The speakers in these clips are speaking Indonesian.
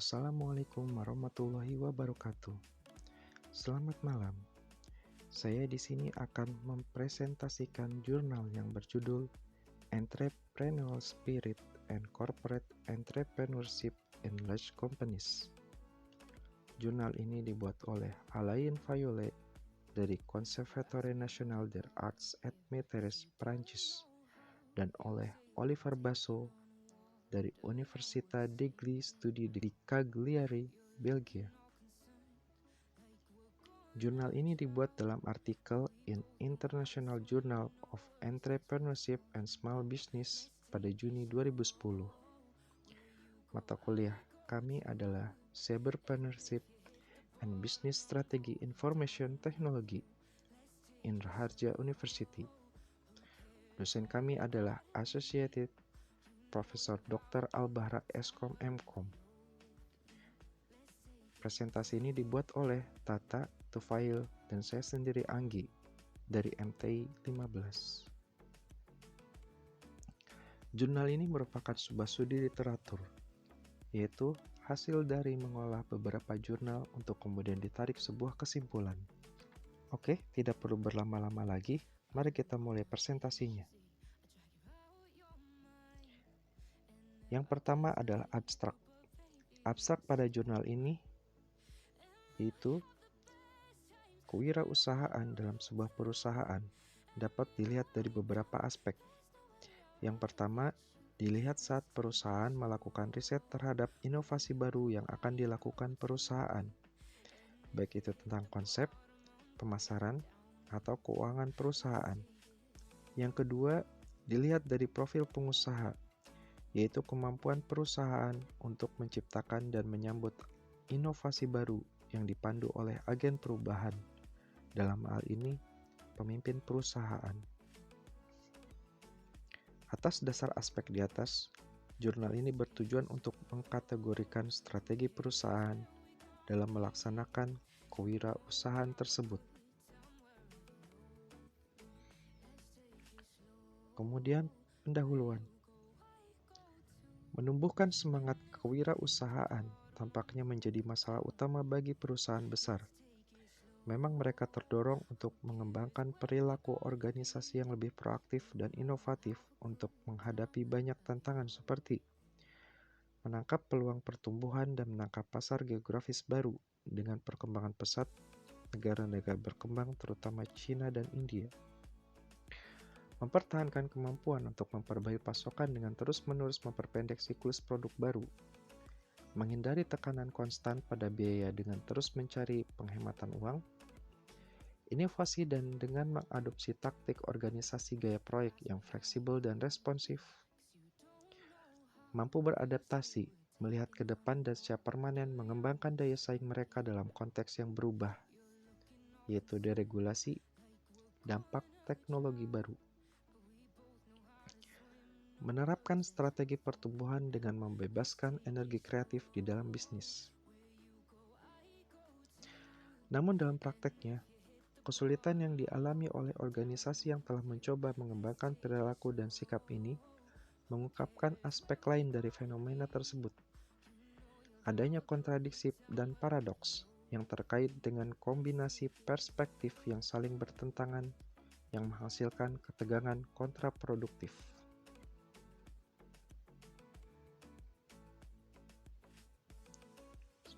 Assalamualaikum warahmatullahi wabarakatuh. Selamat malam. Saya di sini akan mempresentasikan jurnal yang berjudul Entrepreneurial Spirit and Corporate Entrepreneurship in Large Companies. Jurnal ini dibuat oleh Alain Violet dari Conservatoire National des Arts et Métiers, Prancis, dan oleh Oliver Basso dari Università degli Studi di Cagliari, Belgia. Jurnal ini dibuat dalam artikel in International Journal of Entrepreneurship and Small Business pada Juni 2010. Mata kuliah kami adalah Cyberpreneurship and Business Strategy Information Technology in Raharja University. Dosen kami adalah Associated Profesor Dr. Albahra Eskom Mkom. Presentasi ini dibuat oleh Tata, Tufail, dan saya sendiri Anggi dari MTI 15. Jurnal ini merupakan sebuah studi literatur, yaitu hasil dari mengolah beberapa jurnal untuk kemudian ditarik sebuah kesimpulan. Oke, tidak perlu berlama-lama lagi, mari kita mulai presentasinya. Yang pertama adalah abstrak. Abstrak pada jurnal ini yaitu kewirausahaan dalam sebuah perusahaan dapat dilihat dari beberapa aspek. Yang pertama, dilihat saat perusahaan melakukan riset terhadap inovasi baru yang akan dilakukan perusahaan, baik itu tentang konsep, pemasaran, atau keuangan perusahaan. Yang kedua, dilihat dari profil pengusaha, yaitu kemampuan perusahaan untuk menciptakan dan menyambut inovasi baru yang dipandu oleh agen perubahan, dalam hal ini pemimpin perusahaan. Atas dasar aspek di atas, jurnal ini bertujuan untuk mengkategorikan strategi perusahaan dalam melaksanakan kewirausahaan tersebut. Kemudian, pendahuluan. Menumbuhkan semangat kewirausahaan tampaknya menjadi masalah utama bagi perusahaan besar. Memang mereka terdorong untuk mengembangkan perilaku organisasi yang lebih proaktif dan inovatif untuk menghadapi banyak tantangan seperti menangkap peluang pertumbuhan dan menangkap pasar geografis baru dengan perkembangan pesat negara-negara berkembang terutama China dan India. Mempertahankan kemampuan untuk memperbaiki pasokan dengan terus-menerus memperpendek siklus produk baru. Menghindari tekanan konstan pada biaya dengan terus mencari penghematan uang. Inovasi dan dengan mengadopsi taktik organisasi gaya proyek yang fleksibel dan responsif. Mampu beradaptasi, melihat ke depan dan secara permanen mengembangkan daya saing mereka dalam konteks yang berubah, yaitu deregulasi, dampak teknologi baru. Menerapkan strategi pertumbuhan dengan membebaskan energi kreatif di dalam bisnis. Namun dalam prakteknya, kesulitan yang dialami oleh organisasi yang telah mencoba mengembangkan perilaku dan sikap ini mengungkapkan aspek lain dari fenomena tersebut. Adanya kontradiksi dan paradoks yang terkait dengan kombinasi perspektif yang saling bertentangan yang menghasilkan ketegangan kontraproduktif.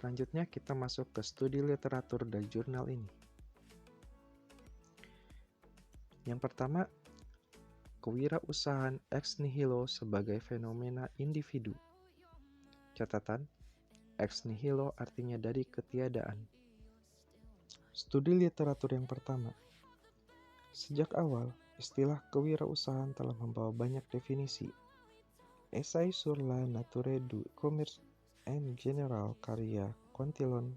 Selanjutnya kita masuk ke studi literatur dari jurnal ini. Yang pertama, kewirausahaan ex nihilo sebagai fenomena individu. Catatan, ex nihilo artinya dari ketiadaan. Studi literatur yang pertama. Sejak awal, istilah kewirausahaan telah membawa banyak definisi. Essai sur la nature du commerce en general karya Cantillon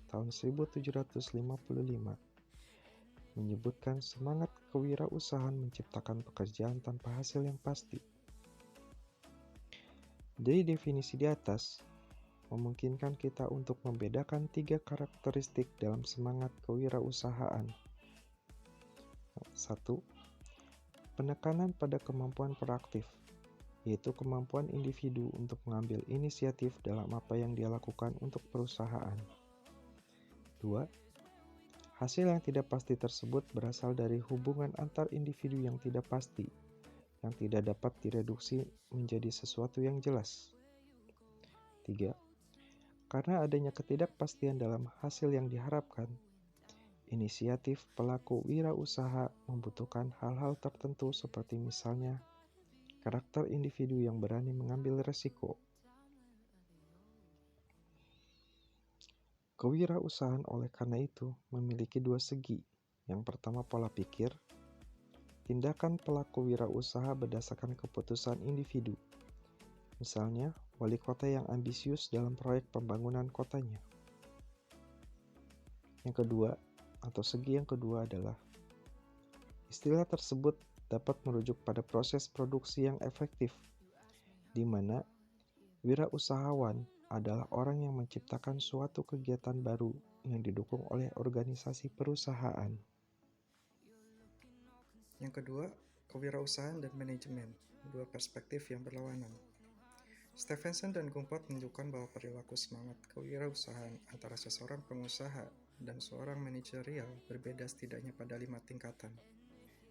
tahun 1755 menyebutkan semangat kewirausahaan menciptakan pekerjaan tanpa hasil yang pasti. Dari definisi di atas, memungkinkan kita untuk membedakan 3 karakteristik dalam semangat kewirausahaan. 1. Penekanan pada kemampuan proaktif. yaitu kemampuan individu untuk mengambil inisiatif dalam apa yang dia lakukan untuk perusahaan. 2. Hasil yang tidak pasti tersebut berasal dari hubungan antar individu yang tidak pasti, yang tidak dapat direduksi menjadi sesuatu yang jelas. 3. Karena adanya ketidakpastian dalam hasil yang diharapkan, inisiatif pelaku wirausaha membutuhkan hal-hal tertentu seperti misalnya karakter individu yang berani mengambil resiko. Kewirausahaan oleh karena itu memiliki dua segi. Yang pertama pola pikir. Tindakan pelaku wirausaha berdasarkan keputusan individu. Misalnya, wali kota yang ambisius dalam proyek pembangunan kotanya. Yang kedua, atau segi yang kedua adalah istilah tersebut dapat merujuk pada proses produksi yang efektif, di mana wirausahawan adalah orang yang menciptakan suatu kegiatan baru yang didukung oleh organisasi perusahaan. Yang kedua, kewirausahaan dan manajemen, dua perspektif yang berlawanan. Stephenson dan Gumport menunjukkan bahwa perilaku semangat kewirausahaan antara seseorang pengusaha dan seorang manajerial berbeda setidaknya pada 5 tingkatan.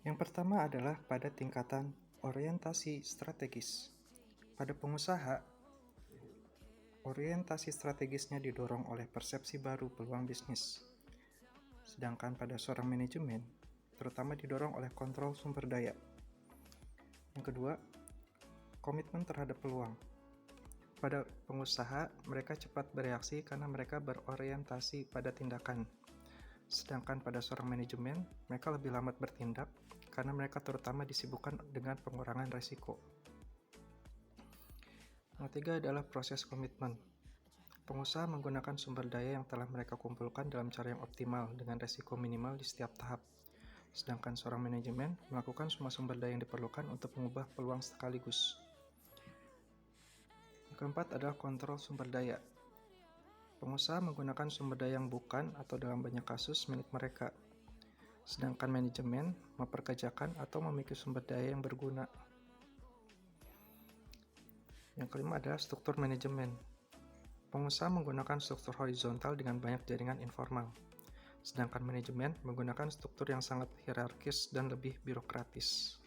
Yang pertama adalah pada tingkatan orientasi strategis. Pada pengusaha, orientasi strategisnya didorong oleh persepsi baru peluang bisnis. Sedangkan pada seorang manajemen, terutama didorong oleh kontrol sumber daya. Yang kedua, komitmen terhadap peluang. Pada pengusaha, mereka cepat bereaksi karena mereka berorientasi pada tindakan. Sedangkan pada seorang manajemen, mereka lebih lambat bertindak karena mereka terutama disibukkan dengan pengurangan risiko. Yang ketiga adalah proses komitmen. Pengusaha menggunakan sumber daya yang telah mereka kumpulkan dalam cara yang optimal dengan risiko minimal di setiap tahap. Sedangkan seorang manajemen melakukan semua sumber daya yang diperlukan untuk mengubah peluang sekaligus. Yang keempat adalah kontrol sumber daya. Pengusaha menggunakan sumber daya yang bukan atau dalam banyak kasus milik mereka. Sedangkan manajemen memperkerjakan atau memiliki sumber daya yang berguna. Yang kelima adalah struktur manajemen. Pengusaha menggunakan struktur horizontal dengan banyak jaringan informal. Sedangkan manajemen menggunakan struktur yang sangat hierarkis dan lebih birokratis.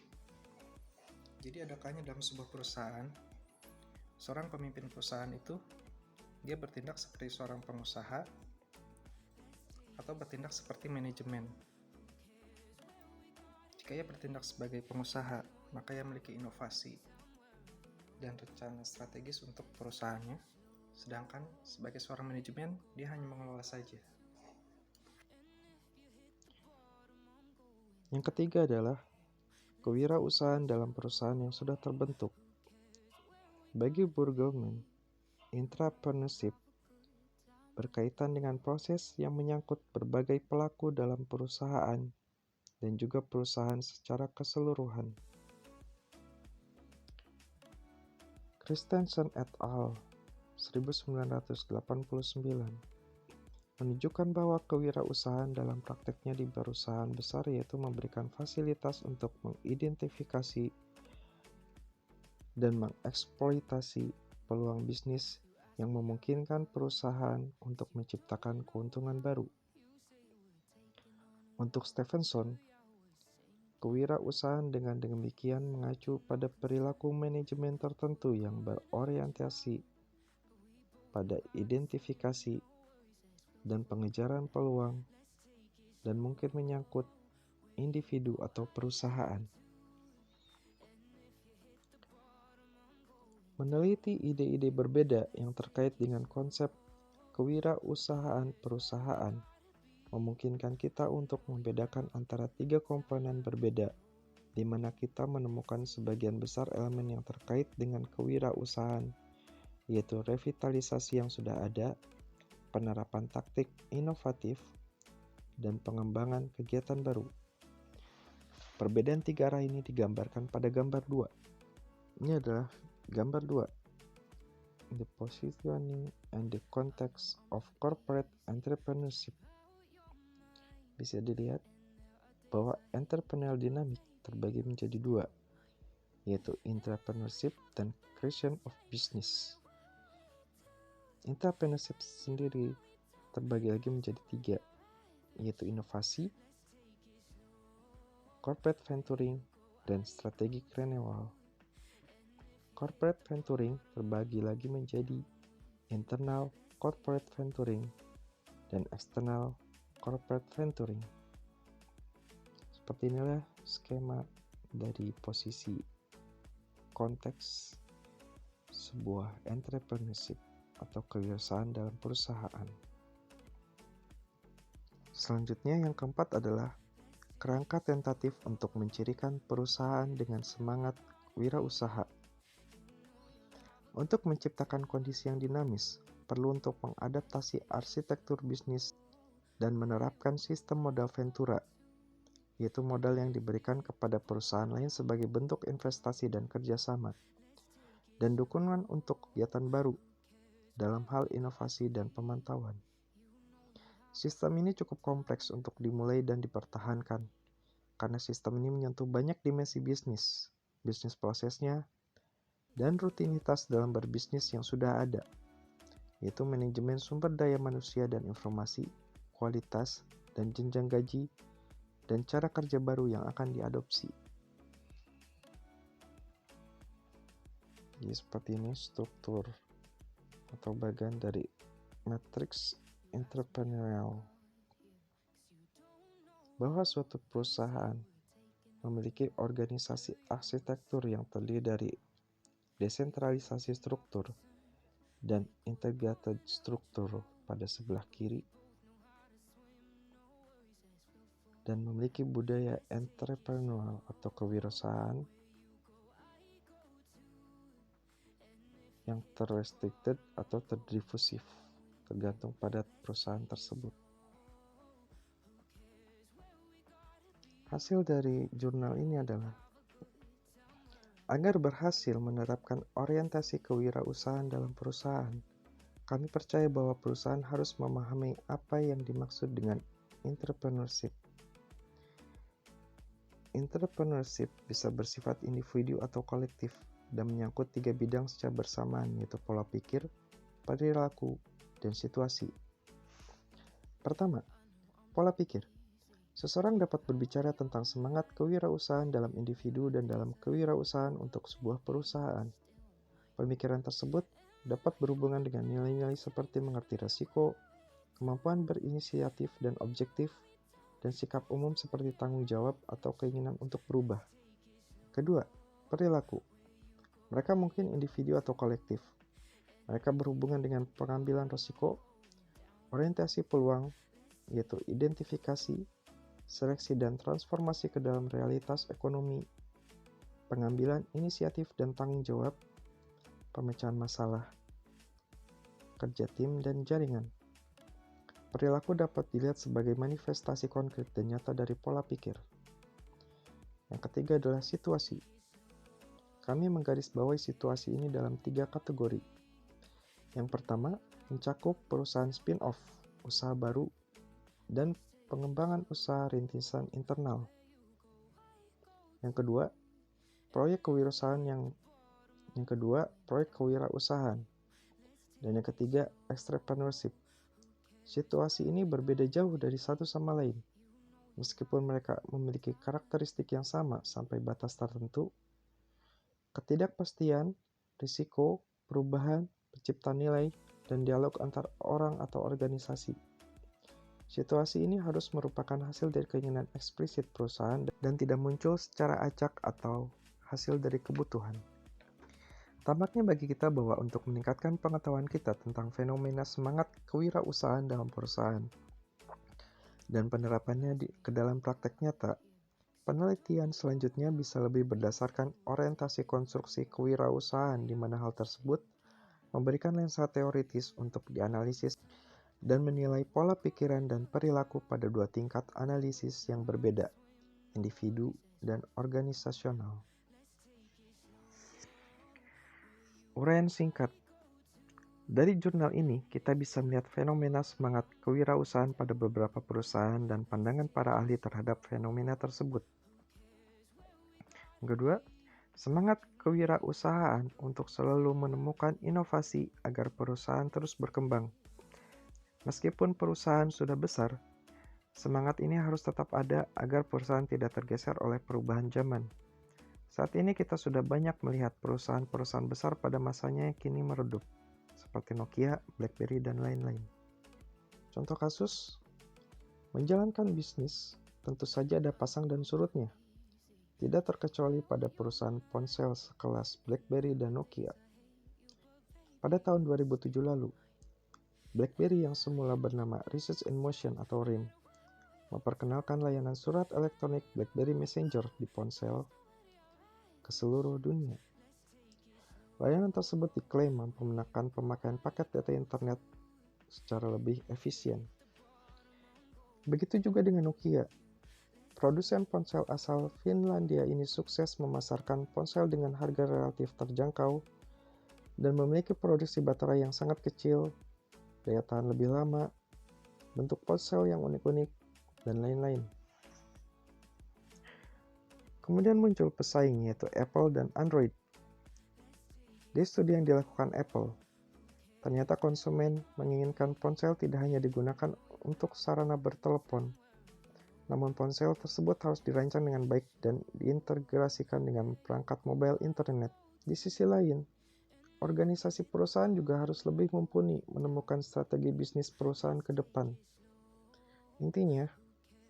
Jadi ada kalanya dalam sebuah perusahaan, seorang pemimpin perusahaan itu dia bertindak seperti seorang pengusaha atau bertindak seperti manajemen. Jika ia bertindak sebagai pengusaha, maka ia memiliki inovasi dan rencana strategis untuk perusahaannya. Sedangkan sebagai seorang manajemen, dia hanya mengelola saja. Yang ketiga adalah kewirausahaan dalam perusahaan yang sudah terbentuk. Bagi Burgelman, intrapreneurship berkaitan dengan proses yang menyangkut berbagai pelaku dalam perusahaan dan juga perusahaan secara keseluruhan. Christensen et al. 1989 menunjukkan bahwa kewirausahaan dalam prakteknya di perusahaan besar yaitu memberikan fasilitas untuk mengidentifikasi dan mengeksploitasi peluang bisnis yang memungkinkan perusahaan untuk menciptakan keuntungan baru. Untuk Stephenson, kewirausahaan dengan demikian mengacu pada perilaku manajemen tertentu yang berorientasi pada identifikasi dan pengejaran peluang dan mungkin menyangkut individu atau perusahaan. Meneliti ide-ide berbeda yang terkait dengan konsep kewirausahaan perusahaan memungkinkan kita untuk membedakan antara 3 komponen berbeda, di mana kita menemukan sebagian besar elemen yang terkait dengan kewirausahaan, yaitu revitalisasi yang sudah ada, penerapan taktik inovatif, dan pengembangan kegiatan baru. Perbedaan 3 arah ini digambarkan pada gambar 2. Ini adalah gambar 2. The positioning and the context of corporate entrepreneurship. Bisa dilihat bahwa entrepreneurial dynamic terbagi menjadi 2, yaitu entrepreneurship dan creation of business. Entrepreneurship sendiri terbagi lagi menjadi 3, yaitu inovasi, corporate venturing, dan strategic renewal. Corporate venturing terbagi lagi menjadi internal corporate venturing dan external corporate venturing. Seperti inilah skema dari posisi konteks sebuah entrepreneurship atau kewirausahaan dalam perusahaan. Selanjutnya yang keempat adalah kerangka tentatif untuk mencirikan perusahaan dengan semangat wirausaha. Untuk menciptakan kondisi yang dinamis, perlu untuk mengadaptasi arsitektur bisnis dan menerapkan sistem modal ventura, yaitu modal yang diberikan kepada perusahaan lain sebagai bentuk investasi dan kerjasama, dan dukungan untuk kegiatan baru dalam hal inovasi dan pemantauan. Sistem ini cukup kompleks untuk dimulai dan dipertahankan, karena sistem ini menyentuh banyak dimensi bisnis prosesnya, dan rutinitas dalam berbisnis yang sudah ada, yaitu manajemen sumber daya manusia dan informasi, kualitas, dan jenjang gaji, dan cara kerja baru yang akan diadopsi. Jadi seperti ini struktur atau bagian dari matriks entrepreneurial. Bahwa suatu perusahaan memiliki organisasi arsitektur yang terdiri dari desentralisasi struktur dan integrated struktur pada sebelah kiri, dan memiliki budaya entrepreneurial atau kewirausahaan yang terrestricted atau terdifusif, tergantung pada perusahaan tersebut. Hasil dari jurnal ini adalah agar berhasil menerapkan orientasi kewirausahaan dalam perusahaan, kami percaya bahwa perusahaan harus memahami apa yang dimaksud dengan entrepreneurship. Entrepreneurship bisa bersifat individu atau kolektif dan menyangkut 3 bidang secara bersamaan, yaitu pola pikir, perilaku, dan situasi. Pertama, pola pikir. Seseorang dapat berbicara tentang semangat kewirausahaan dalam individu dan dalam kewirausahaan untuk sebuah perusahaan. Pemikiran tersebut dapat berhubungan dengan nilai-nilai seperti mengerti risiko, kemampuan berinisiatif dan objektif, dan sikap umum seperti tanggung jawab atau keinginan untuk berubah. Kedua, perilaku. Mereka mungkin individu atau kolektif. Mereka berhubungan dengan pengambilan risiko, orientasi peluang, yaitu identifikasi, seleksi dan transformasi ke dalam realitas ekonomi, pengambilan inisiatif dan tanggung jawab, pemecahan masalah, kerja tim dan jaringan. Perilaku dapat dilihat sebagai manifestasi konkret dan nyata dari pola pikir. Yang ketiga adalah situasi. Kami menggarisbawahi situasi ini dalam 3 kategori. Yang pertama, mencakup perusahaan spin-off, usaha baru, dan pengembangan usaha rintisan internal. Yang kedua, proyek kewirausahaan dan yang ketiga, entrepreneurship. Situasi ini berbeda jauh dari satu sama lain. Meskipun mereka memiliki karakteristik yang sama sampai batas tertentu, ketidakpastian, risiko, perubahan, penciptaan nilai, dan dialog antar orang atau organisasi. Situasi ini harus merupakan hasil dari keinginan eksplisit perusahaan dan tidak muncul secara acak atau hasil dari kebutuhan. Tampaknya bagi kita bahwa untuk meningkatkan pengetahuan kita tentang fenomena semangat kewirausahaan dalam perusahaan dan penerapannya ke dalam praktek nyata, penelitian selanjutnya bisa lebih berdasarkan orientasi konstruksi kewirausahaan di mana hal tersebut memberikan lensa teoritis untuk dianalisis dan menilai pola pikiran dan perilaku pada 2 tingkat analisis yang berbeda, individu dan organisasional. Uraian singkat. Dari jurnal ini, kita bisa melihat fenomena semangat kewirausahaan pada beberapa perusahaan dan pandangan para ahli terhadap fenomena tersebut. Yang kedua, Semangat kewirausahaan untuk selalu menemukan inovasi agar perusahaan terus berkembang. Meskipun perusahaan sudah besar, semangat ini harus tetap ada agar perusahaan tidak tergeser oleh perubahan zaman. Saat ini kita sudah banyak melihat perusahaan-perusahaan besar pada masanya yang kini meredup, seperti Nokia, BlackBerry, dan lain-lain. Contoh kasus, menjalankan bisnis tentu saja ada pasang dan surutnya. Tidak terkecuali pada perusahaan ponsel sekelas BlackBerry dan Nokia. Pada tahun 2007 lalu, BlackBerry yang semula bernama Research in Motion atau RIM, memperkenalkan layanan surat elektronik BlackBerry Messenger di ponsel ke seluruh dunia. Layanan tersebut diklaim mampu menekan pemakaian paket data internet secara lebih efisien. Begitu juga dengan Nokia. Produsen ponsel asal Finlandia ini sukses memasarkan ponsel dengan harga relatif terjangkau dan memiliki produksi baterai yang sangat kecil, daya tahan lebih lama, bentuk ponsel yang unik-unik, dan lain-lain. Kemudian muncul pesaing yaitu Apple dan Android. Di studi yang dilakukan Apple, ternyata konsumen menginginkan ponsel tidak hanya digunakan untuk sarana bertelepon, namun ponsel tersebut harus dirancang dengan baik dan diintegrasikan dengan perangkat mobile internet. Di sisi lain, organisasi perusahaan juga harus lebih mumpuni menemukan strategi bisnis perusahaan ke depan. Intinya,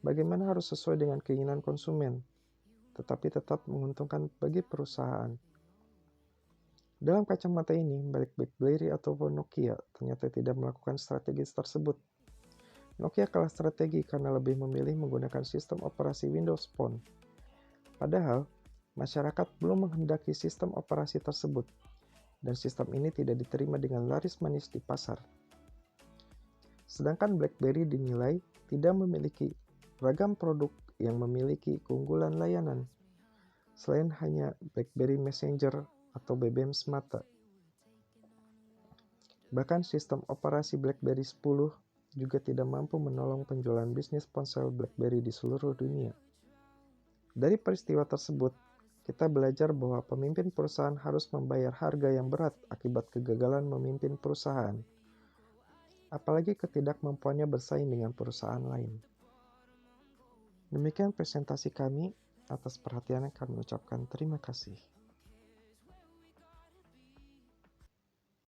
bagaimana harus sesuai dengan keinginan konsumen, tetapi tetap menguntungkan bagi perusahaan. Dalam kacamata ini, baik BlackBerry ataupun Nokia ternyata tidak melakukan strategi tersebut. Nokia kalah strategi karena lebih memilih menggunakan sistem operasi Windows Phone. Padahal, masyarakat belum menghendaki sistem operasi tersebut, dan sistem ini tidak diterima dengan laris manis di pasar. Sedangkan BlackBerry dinilai tidak memiliki ragam produk yang memiliki keunggulan layanan, selain hanya BlackBerry Messenger atau BBM semata. Bahkan sistem operasi BlackBerry 10 juga tidak mampu menolong penjualan bisnis ponsel BlackBerry di seluruh dunia. Dari peristiwa tersebut, kita belajar bahwa pemimpin perusahaan harus membayar harga yang berat akibat kegagalan memimpin perusahaan, apalagi ketidakmampuannya bersaing dengan perusahaan lain. Demikian presentasi kami. Atas perhatiannya kami ucapkan terima kasih.